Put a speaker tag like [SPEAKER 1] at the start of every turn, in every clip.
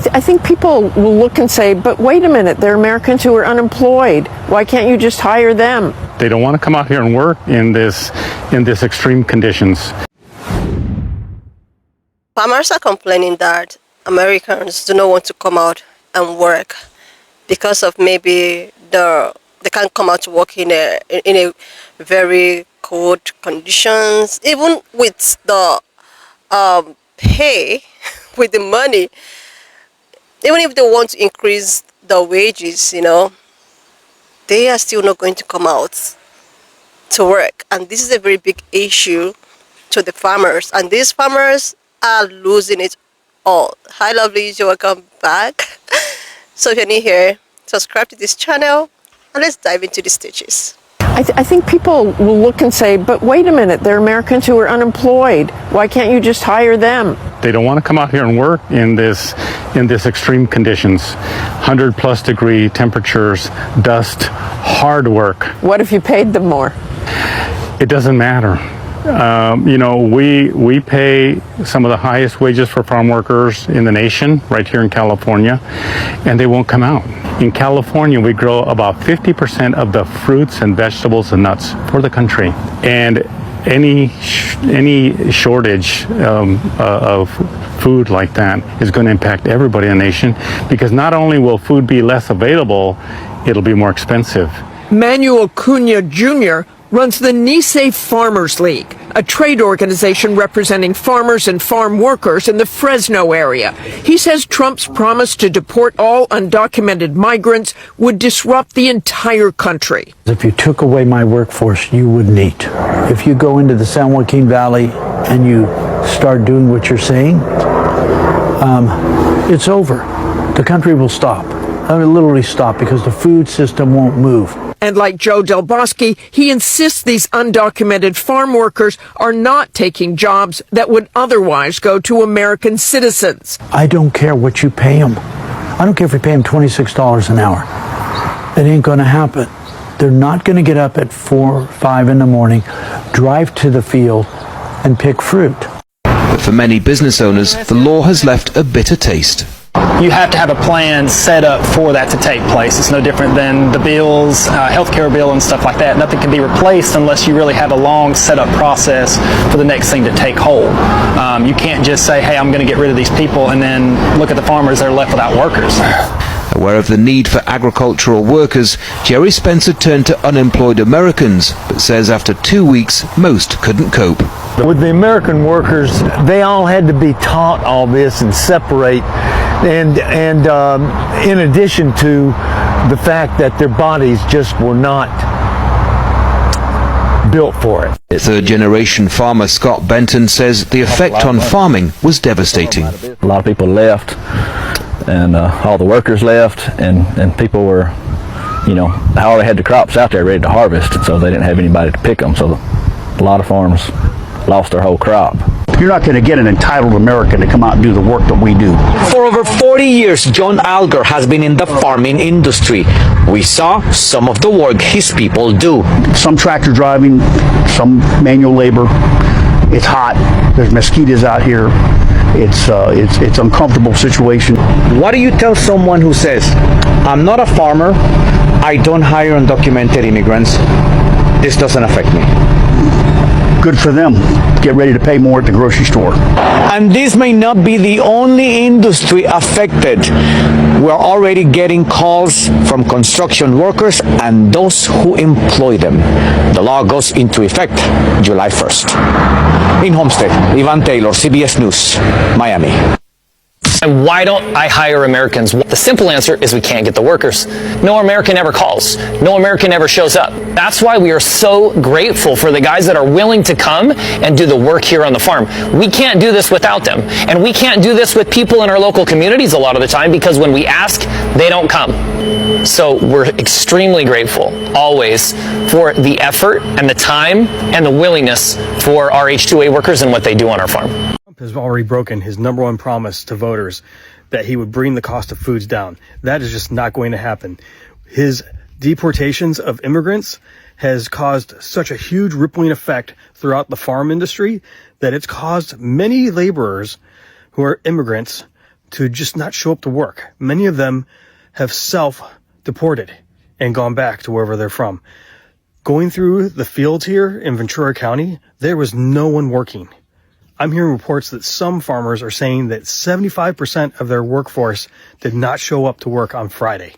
[SPEAKER 1] I think people will look and say, but wait a minute, they're Americans who are unemployed. Why can't you just hire them?
[SPEAKER 2] They don't want to come out here and work in this extreme conditions.
[SPEAKER 3] Farmers are complaining that Americans do not want to come out and work because of maybe they can't come out to work in a very cold conditions. Even with the pay, with the money, even if they want to increase the wages, they are still not going to come out to work. And this is a very big issue to the farmers. And these farmers are losing it all. Hi, lovelies, you're welcome back. So if you're new here, subscribe to this channel and let's dive into the stitches.
[SPEAKER 1] I think people will look and say, but wait a minute, they're Americans who are unemployed. Why can't you just hire them?
[SPEAKER 2] They don't want to come out here and work in this extreme conditions. 100+ degree temperatures, dust, hard work.
[SPEAKER 1] What if you paid them more?
[SPEAKER 2] It doesn't matter. We pay some of the highest wages for farm workers in the nation, right here in California, and they won't come out. In California, we grow about 50% of the fruits and vegetables and nuts for the country. And any shortage of food like that is going to impact everybody in the nation, because not only will food be less available, it'll be more expensive.
[SPEAKER 4] Manuel Cunha Jr. runs the Nisei Farmers League, a trade organization representing farmers and farm workers in the Fresno area. He says Trump's promise to deport all undocumented migrants would disrupt the entire country.
[SPEAKER 5] If you took away my workforce, you wouldn't eat. If you go into the San Joaquin Valley and you start doing what you're saying, it's over. The country will stop. I mean, literally stop, because the food system won't move.
[SPEAKER 4] And like Joe Del Bosque, he insists these undocumented farm workers are not taking jobs that would otherwise go to American citizens.
[SPEAKER 5] I don't care what you pay them. I don't care if you pay them $26 an hour. It ain't going to happen. They're not going to get up at 4 or 5 in the morning, drive to the field, and pick fruit.
[SPEAKER 6] But for many business owners, the law has left a bitter taste.
[SPEAKER 7] You have to have a plan set up for that to take place. It's no different than the bills, healthcare bill and stuff like that. Nothing can be replaced unless you really have a long set up process for the next thing to take hold. You can't just say, hey, I'm going to get rid of these people, and then look at the farmers that are left without workers.
[SPEAKER 6] Aware of the need for agricultural workers, Jerry Spencer turned to unemployed Americans, but says after 2 weeks, most couldn't cope.
[SPEAKER 8] With the American workers, they all had to be taught all this and separate, and in addition to the fact that their bodies just were not built for it.
[SPEAKER 6] Third-generation farmer Scott Benton says the effect on farming was devastating.
[SPEAKER 9] A lot of people left, and all the workers left, and people were, they already had the crops out there ready to harvest, so they didn't have anybody to pick them, so a lot of farms lost their whole crop.
[SPEAKER 10] You're not going to get an entitled American to come out and do the work that we do.
[SPEAKER 11] For over 40 years, John Alger has been in the farming industry. We saw some of the work his people do.
[SPEAKER 10] Some tractor driving, some manual labor. It's hot. There's mosquitoes out here. It's uncomfortable situation.
[SPEAKER 11] What do you tell someone who says, I'm not a farmer, I don't hire undocumented immigrants, this doesn't affect me?
[SPEAKER 10] Good for them. Get ready to pay more at the grocery store.
[SPEAKER 11] And this may not be the only industry affected. We're already getting calls from construction workers and those who employ them. The law goes into effect July 1st. In Homestead, Ivan Taylor, CBS News, Miami.
[SPEAKER 12] And why don't I hire Americans? The simple answer is we can't get the workers. No American ever calls. No American ever shows up. That's why we are so grateful for the guys that are willing to come and do the work here on the farm. We can't do this without them. And we can't do this with people in our local communities a lot of the time, because when we ask, they don't come. So we're extremely grateful, always, for the effort and the time and the willingness for our H-2A workers and what they do on our farm.
[SPEAKER 13] Has already broken his #1 promise to voters that he would bring the cost of foods down. That is just not going to happen. His deportations of immigrants has caused such a huge rippling effect throughout the farm industry that it's caused many laborers who are immigrants to just not show up to work. Many of them have self-deported and gone back to wherever they're from. Going through the fields here in Ventura County, there was no one working. I'm hearing reports that some farmers are saying that 75% of their workforce did not show up to work on Friday.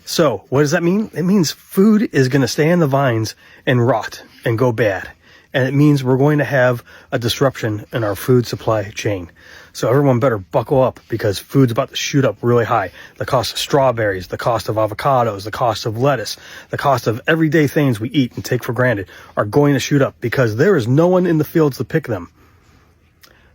[SPEAKER 13] So what does that mean? It means food is going to stay in the vines and rot and go bad. And it means we're going to have a disruption in our food supply chain. So everyone better buckle up, because food's about to shoot up really high. The cost of strawberries, the cost of avocados, the cost of lettuce, the cost of everyday things we eat and take for granted are going to shoot up because there is no one in the fields to pick them.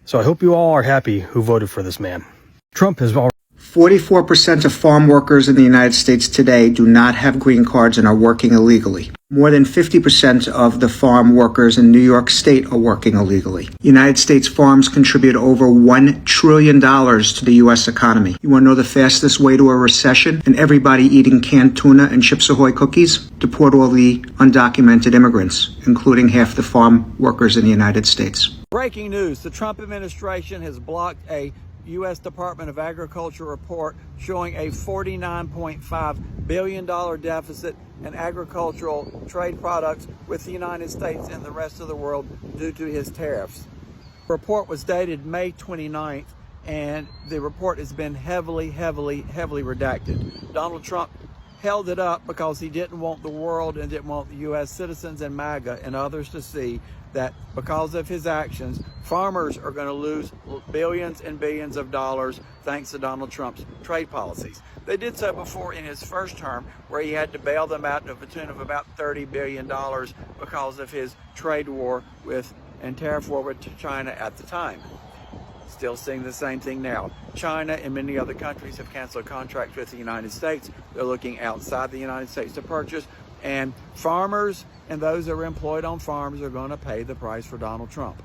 [SPEAKER 13] So I hope you all are happy who voted for this man. Trump has already
[SPEAKER 14] 44% of farm workers in the United States today do not have green cards and are working illegally. More than 50% of the farm workers in New York State are working illegally. United States farms contribute over $1 trillion to the U.S. economy. You want to know the fastest way to a recession? And everybody eating canned tuna and Chips Ahoy cookies? Deport all the undocumented immigrants, including half the farm workers in the United States.
[SPEAKER 15] Breaking news, the Trump administration has blocked a U.S. Department of Agriculture report showing a $49.5 billion deficit in agricultural trade products with the United States and the rest of the world due to his tariffs. The report was dated May 29th, and the report has been heavily redacted. Donald Trump held it up because he didn't want the world and didn't want the U.S. citizens and MAGA and others to see that because of his actions, farmers are going to lose billions and billions of dollars thanks to Donald Trump's trade policies. They did so before in his first term, where he had to bail them out to the tune of about $30 billion because of his trade war and tariff war with China at the time. Still seeing the same thing now. China and many other countries have canceled contracts with the United States. They're looking outside the United States to purchase, and farmers and those that are employed on farms are going to pay the price for Donald Trump.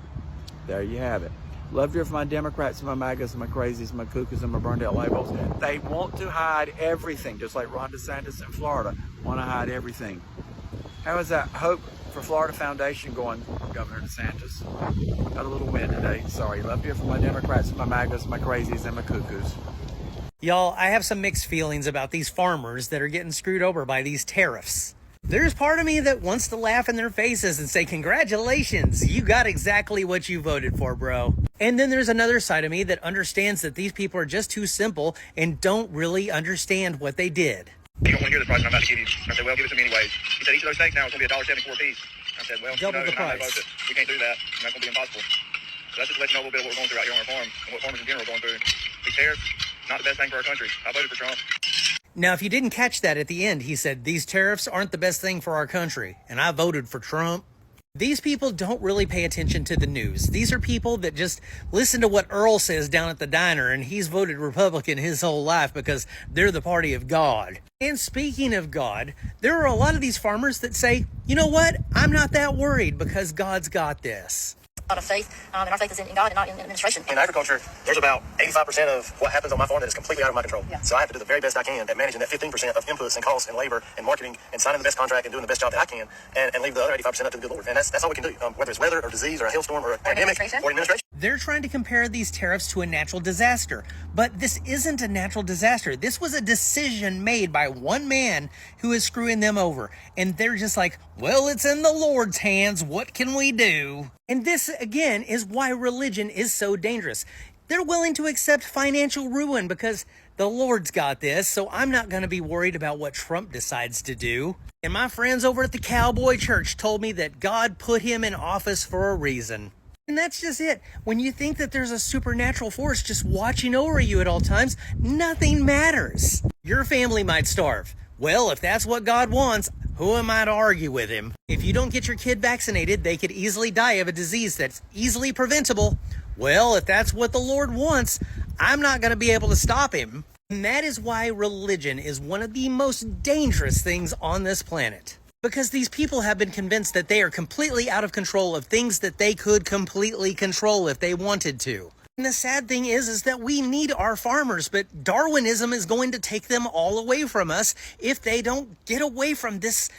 [SPEAKER 15] There you have it. Love to hear from my Democrats and my MAGAs and my crazies and my cuckoos and my burned out labels. They want to hide everything, just like Ron DeSantis in Florida want to hide everything. How is that Hope for Florida Foundation going, Governor DeSantis? Got a little win today. Sorry. Love to hear from my Democrats and my MAGAs, my crazies and my cuckoos.
[SPEAKER 16] Y'all, I have some mixed feelings about these farmers that are getting screwed over by these tariffs. There's part of me that wants to laugh in their faces and say, congratulations, you got exactly what you voted for, bro. And then there's another side of me that understands that these people are just too simple and don't really understand what they did.
[SPEAKER 17] You don't want to hear the price I'm about to give you. I said, well, give it to me anyways. He said, each of those steaks now is going to be $1.74 a piece. I said, well,
[SPEAKER 16] double the price.
[SPEAKER 17] We can't do that, and that's going to be impossible. So that's just to let you know a little bit of what we're going through out here on our farm and what farmers in general are going through. These tariffs, not the best thing for our country. I voted for Trump.
[SPEAKER 16] Now, if you didn't catch that at the end, he said, these tariffs aren't the best thing for our country, and I voted for Trump. These people don't really pay attention to the news. These are people that just listen to what Earl says down at the diner, and he's voted Republican his whole life because they're the party of God. And speaking of God, there are a lot of these farmers that say, you know what? I'm not that worried because God's got this.
[SPEAKER 18] A lot of faith, and our faith is in God and not in administration.
[SPEAKER 17] In agriculture, there's about 85% of what happens on my farm that is completely out of my control.
[SPEAKER 18] Yeah.
[SPEAKER 17] So I have to do the very best I can at managing that 15% of inputs and costs and labor and marketing and signing the best contract and doing the best job that I can, and leave the other 85% up to the good Lord. And that's all we can do, whether it's weather or disease or a hailstorm or a pandemic or administration.
[SPEAKER 16] They're trying to compare these tariffs to a natural disaster, but this isn't a natural disaster. This was a decision made by one man who is screwing them over. And they're just like, well, it's in the Lord's hands. What can we do? And this, again, is why religion is so dangerous. They're willing to accept financial ruin because the Lord's got this, so I'm not going to be worried about what Trump decides to do. And my friends over at the Cowboy Church told me that God put him in office for a reason. And that's just it. When you think that there's a supernatural force just watching over you at all times, nothing matters. Your family might starve. Well, if that's what God wants, who am I to argue with him? If you don't get your kid vaccinated, they could easily die of a disease that's easily preventable. Well, if that's what the Lord wants, I'm not going to be able to stop him. And that is why religion is one of the most dangerous things on this planet. Because these people have been convinced that they are completely out of control of things that they could completely control if they wanted to. And the sad thing is that we need our farmers, but Darwinism is going to take them all away from us if they don't get away from this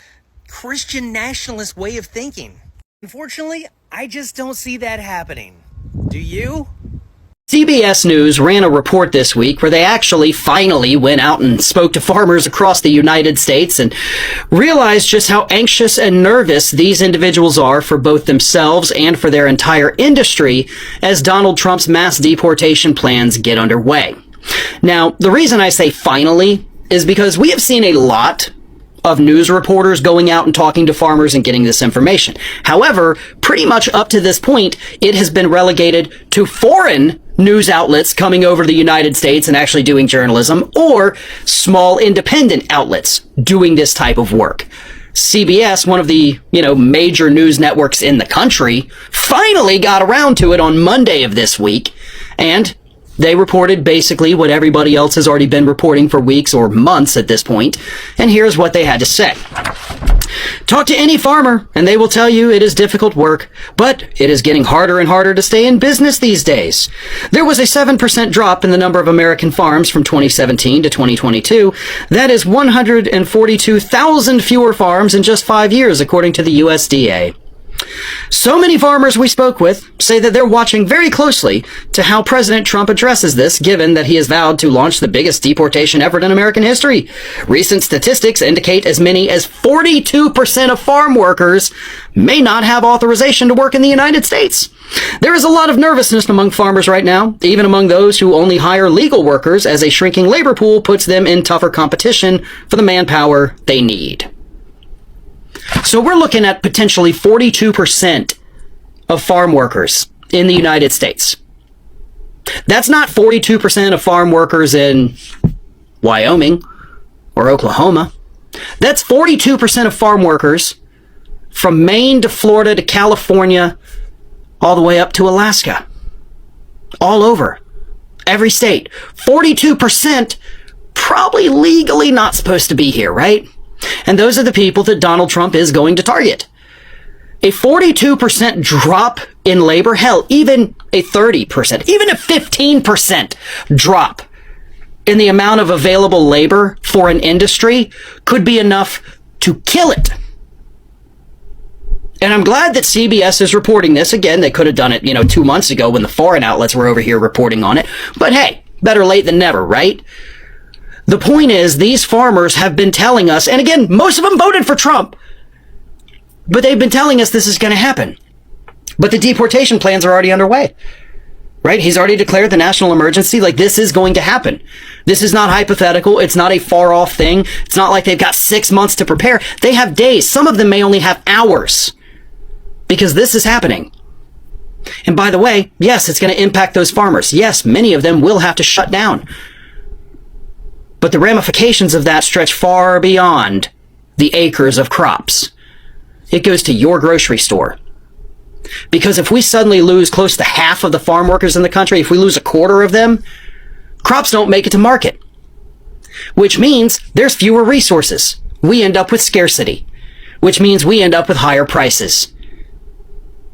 [SPEAKER 16] Christian nationalist way of thinking. Unfortunately, I just don't see that happening. Do you?
[SPEAKER 19] CBS News ran a report this week where they actually finally went out and spoke to farmers across the United States and realized just how anxious and nervous these individuals are for both themselves and for their entire industry as Donald Trump's mass deportation plans get underway. Now, the reason I say finally is because we have seen a lot of news reporters going out and talking to farmers and getting this information. However, pretty much up to this point, it has been relegated to foreign news outlets coming over to the United States and actually doing journalism, or small independent outlets doing this type of work. CBS, one of the, major news networks in the country, finally got around to it on Monday of this week, and they reported basically what everybody else has already been reporting for weeks or months at this point, and here's what they had to say. Talk to any farmer, and they will tell you it is difficult work, but it is getting harder and harder to stay in business these days. There was a 7% drop in the number of American farms from 2017 to 2022. That is 142,000 fewer farms in just 5 years, according to the USDA. So many farmers we spoke with say that they're watching very closely to how President Trump addresses this, given that he has vowed to launch the biggest deportation effort in American history. Recent statistics indicate as many as 42% of farm workers may not have authorization to work in the United States. There is a lot of nervousness among farmers right now, even among those who only hire legal workers, as a shrinking labor pool puts them in tougher competition for the manpower they need. So we're looking at potentially 42% of farm workers in the United States. That's not 42% of farm workers in Wyoming or Oklahoma. That's 42% of farm workers from Maine to Florida to California, all the way up to Alaska. All over. Every state. 42% probably legally not supposed to be here, right? And those are the people that Donald Trump is going to target. A 42% drop in labor, hell, even a 30%, even a 15% drop in the amount of available labor for an industry could be enough to kill it. And I'm glad that CBS is reporting this. Again, they could have done it, 2 months ago when the foreign outlets were over here reporting on it. But hey, better late than never, right? The point is, these farmers have been telling us, and again, most of them voted for Trump, but they've been telling us this is going to happen. But the deportation plans are already underway, right? He's already declared the national emergency. Like, this is going to happen. This is not hypothetical. It's not a far off thing. It's not like they've got 6 months to prepare. They have days. Some of them may only have hours, because this is happening. And by the way, yes, it's going to impact those farmers. Yes, many of them will have to shut down. But the ramifications of that stretch far beyond the acres of crops. It goes to your grocery store. Because if we suddenly lose close to half of the farm workers in the country, if we lose a quarter of them, crops don't make it to market. Which means there's fewer resources. We end up with scarcity. Which means we end up with higher prices.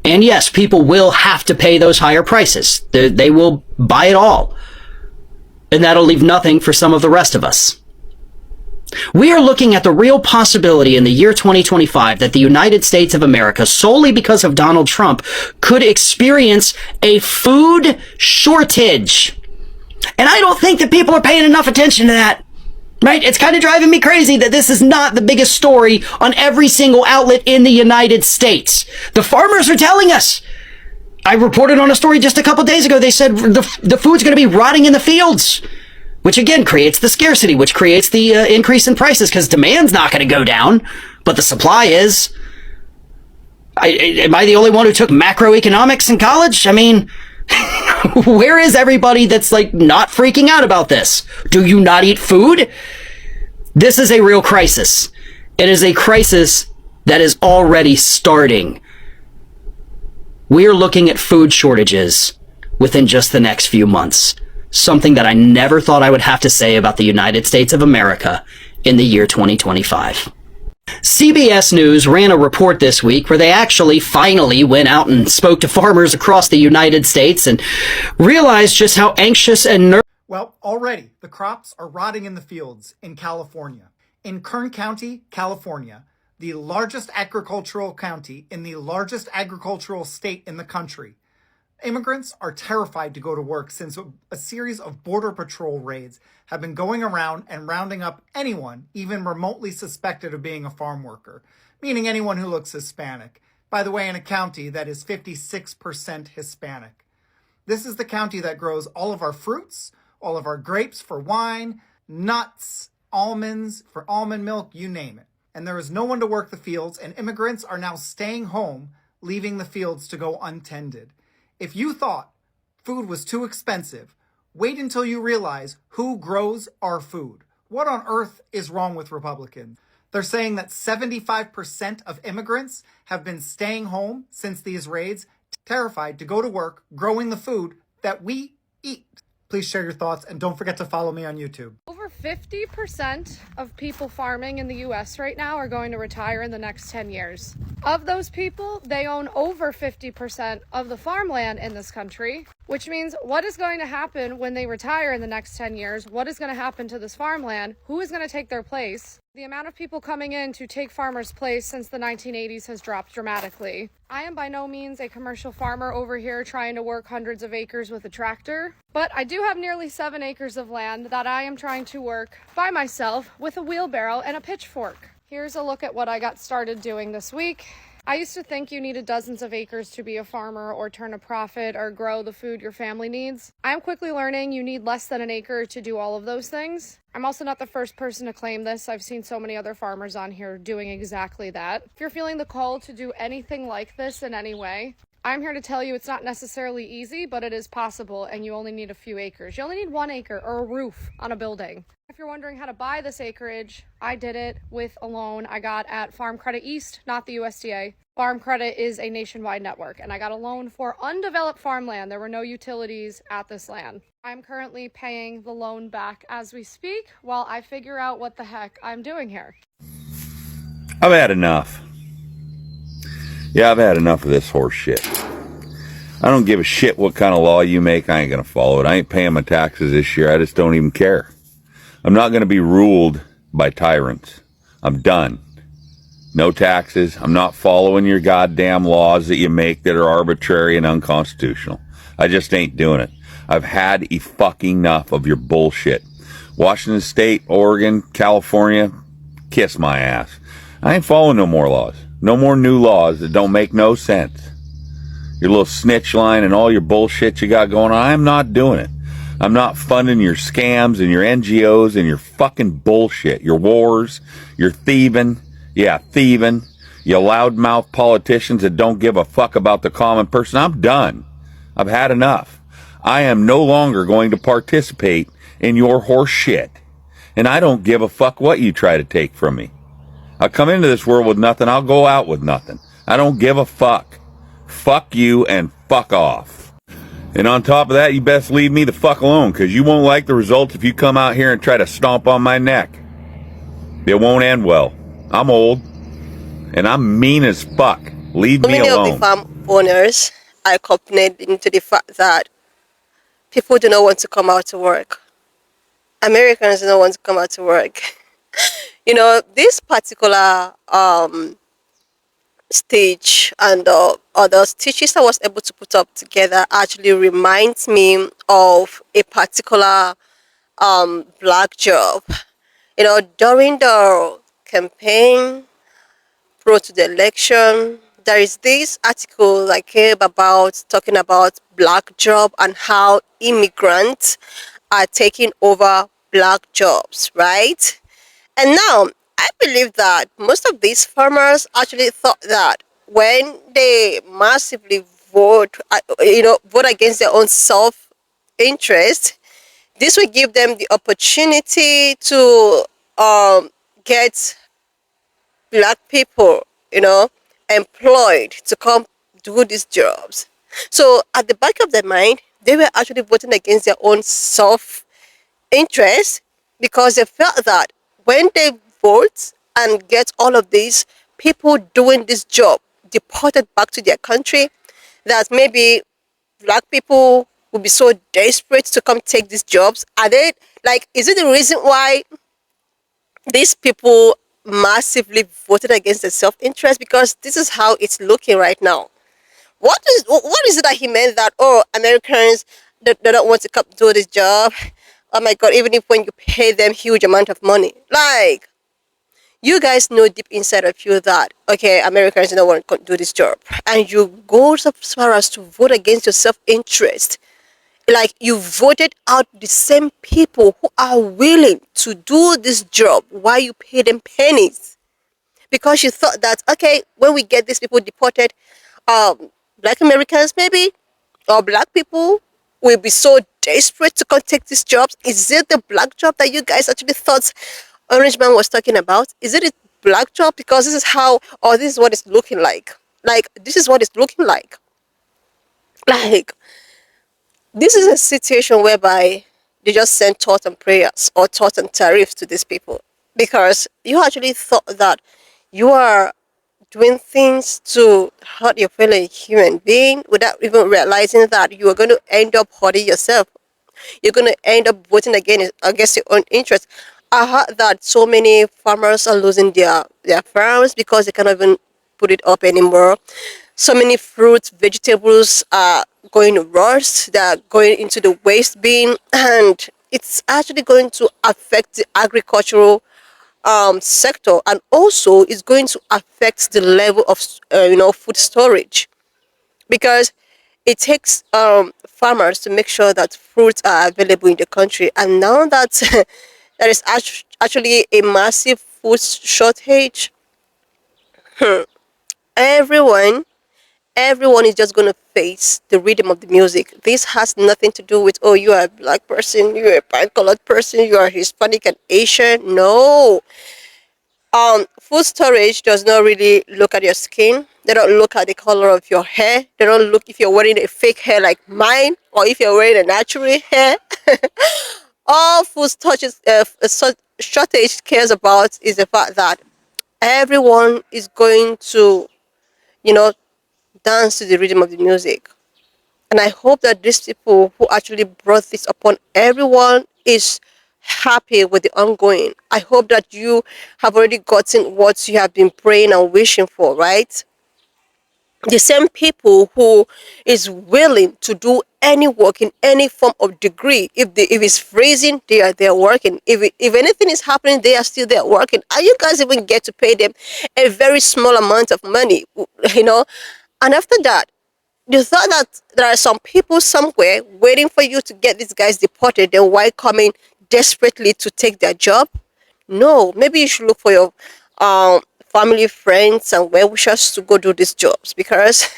[SPEAKER 19] And yes, people will have to pay those higher prices. They will buy it all. And that'll leave nothing for some of the rest of us. We are looking at the real possibility in the year 2025 that the United States of America, solely because of Donald Trump, could experience a food shortage. And I don't think that people are paying enough attention to that. Right? It's kind of driving me crazy that this is not the biggest story on every single outlet in the United States. The farmers are telling us. I reported on a story just a couple days ago. They said the food's going to be rotting in the fields, which again creates the scarcity, which creates the increase in prices, because demand's not going to go down, but the supply is. Am I the only one who took macroeconomics in college? I mean, where is everybody that's not freaking out about this? Do you not eat food? This is a real crisis. It is a crisis that is already starting. We are looking at food shortages within just the next few months. Something that I never thought I would have to say about the United States of America in the year 2025. CBS News ran a report this week where they actually finally went out and spoke to farmers across the United States and realized just how anxious and nervous.
[SPEAKER 20] Well, already the crops are rotting in the fields in California. In Kern County, California, the largest agricultural county in the largest agricultural state in the country, Immigrants are terrified to go to work since a series of Border Patrol raids have been going around and rounding up anyone even remotely suspected of being a farm worker, meaning anyone who looks Hispanic. By the way, in a county that is 56% Hispanic. This is the county that grows all of our fruits, all of our grapes for wine, nuts, almonds for almond milk, you name it. And there is no one to work the fields, and immigrants are now staying home, leaving the fields to go untended. If you thought food was too expensive, wait until you realize who grows our food. What on earth is wrong with Republicans? They're saying that 75% of immigrants have been staying home since these raids, terrified to go to work growing the food that we eat. Please share your thoughts and don't forget to follow me on YouTube.
[SPEAKER 21] Over 50% of people farming in the US right now are going to retire in the next 10 years. Of those people, they own over 50% of the farmland in this country, which means what is going to happen when they retire in the next 10 years? What is going to happen to this farmland? Who is going to take their place? The amount of people coming in to take farmers' place since the 1980s has dropped dramatically. I am by no means a commercial farmer over here trying to work hundreds of acres with a tractor, but I do have nearly 7 acres of land that I am trying to work by myself with a wheelbarrow and a pitchfork. Here's a look at what I got started doing this week. I used to think you needed dozens of acres to be a farmer or turn a profit or grow the food your family needs. I am quickly learning you need less than an acre to do all of those things. I'm also not the first person to claim this. I've seen so many other farmers on here doing exactly that. If you're feeling the call to do anything like this in any way, I'm here to tell you it's not necessarily easy, but it is possible, and you only need a few acres. You only need 1 acre or a roof on a building. If you're wondering how to buy this acreage, I did it with a loan I got at Farm Credit East, not the USDA. Farm Credit is a nationwide network, and I got a loan for undeveloped farmland. There were no utilities at this land. I'm currently paying the loan back as we speak while I figure out what the heck I'm doing here.
[SPEAKER 22] I've had enough. Yeah, I've had enough of this horse shit. I don't give a shit what kind of law you make. I ain't gonna follow it. I ain't paying my taxes this year. I just don't even care. I'm not gonna be ruled by tyrants. I'm done. No taxes. I'm not following your goddamn laws that you make that are arbitrary and unconstitutional. I just ain't doing it. I've had fucking enough of your bullshit. Washington State, Oregon, California, kiss my ass. I ain't following no more laws. No more new laws that don't make no sense. Your little snitch line and all your bullshit you got going on, I'm not doing it. I'm not funding your scams and your NGOs and your fucking bullshit. Your wars, your thieving. Yeah, thieving. You loudmouth politicians that don't give a fuck about the common person. I'm done. I've had enough. I am no longer going to participate in your horse shit. And I don't give a fuck what you try to take from me. I come into this world with nothing. I'll go out with nothing. I don't give a fuck. Fuck you and fuck off. And on top of that, you best leave me the fuck alone, because you won't like the results if you come out here and try to stomp on my neck. It won't end well. I'm old, and I'm mean as fuck. Leave me alone.
[SPEAKER 3] Many of the farm owners are accompanied into the fact that people do not want to come out to work. Americans do not want to come out to work. You know, this particular stage and other stitches I was able to put up together actually reminds me of a particular black job. You know, during the campaign pro to the election, there is this article that came about talking about black job and how immigrants are taking over black jobs, right? And now I believe that most of these farmers actually thought that when they massively vote against their own self-interest, this will give them the opportunity to get black people, employed to come do these jobs. So at the back of their mind, they were actually voting against their own self-interest because they felt that when they vote and get all of these people doing this job deported back to their country, that maybe black people will be so desperate to come take these jobs. Is it the reason why these people massively voted against their self-interest? Because this is how it's looking right now. what is it that he meant that, oh, Americans, they don't want to come do this job? Oh my God, even if when you pay them huge amount of money, like, you guys know deep inside of you that, okay, Americans don't want to do this job, and you go so far as to vote against your self-interest. Like, you voted out the same people who are willing to do this job while you pay them pennies, because you thought that, okay, when we get these people deported, black Americans maybe, or black people, will be so desperate to take these jobs. Is it the black job that you guys actually thought Orange Man was talking about? Is it a black job? Because this is how, or this is what it's looking like. Like, this is what it's looking like. Like, this is a situation whereby they just send thoughts and prayers or thoughts and tariffs to these people, because you actually thought that you are doing things to hurt your fellow human being without even realizing that you are going to end up hurting yourself. You're going to end up voting against your own interest. I heard that so many farmers are losing their farms because they cannot even put it up anymore. So many fruits, vegetables are going to rust. They're going into the waste bin, and it's actually going to affect the agricultural sector, and also it's going to affect the level of food storage, because it takes farmers to make sure that fruits are available in the country. And now that there is actually a massive food shortage, everyone everyone is just going to face the rhythm of the music. This has nothing to do with, oh, you are a black person, you are a bright colored person, you are Hispanic and Asian. No. Food storage does not really look at your skin. They don't look at the color of your hair. They don't look if you're wearing a fake hair like mine, or if you're wearing a natural hair. All food shortage cares about is the fact that everyone is going to, you know, dance to the rhythm of the music. And I hope that these people who actually brought this upon everyone is happy with the ongoing. I hope that you have already gotten what you have been praying and wishing for, right? The same people who is willing to do any work in any form of degree. If it's freezing, they are there working. If anything is happening, they are still there working. And you guys even get to pay them a very small amount of money, you know. And after that, you thought that there are some people somewhere waiting for you to get these guys deported, then why coming desperately to take their job? No, maybe you should look for your family, friends, and well wishers to go do these jobs, because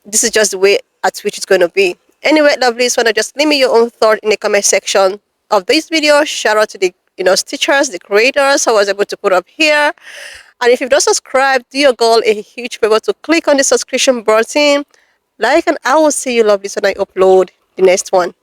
[SPEAKER 3] this is just the way at which it's going to be. Anyway, lovelies, wanna just leave me your own thought in the comment section of this video. Shout out to the stitchers, the creators I was able to put up here. And if you've not subscribed, do your girl a huge favor to click on the subscription button, like, and I will see you lovelies when I upload the next one.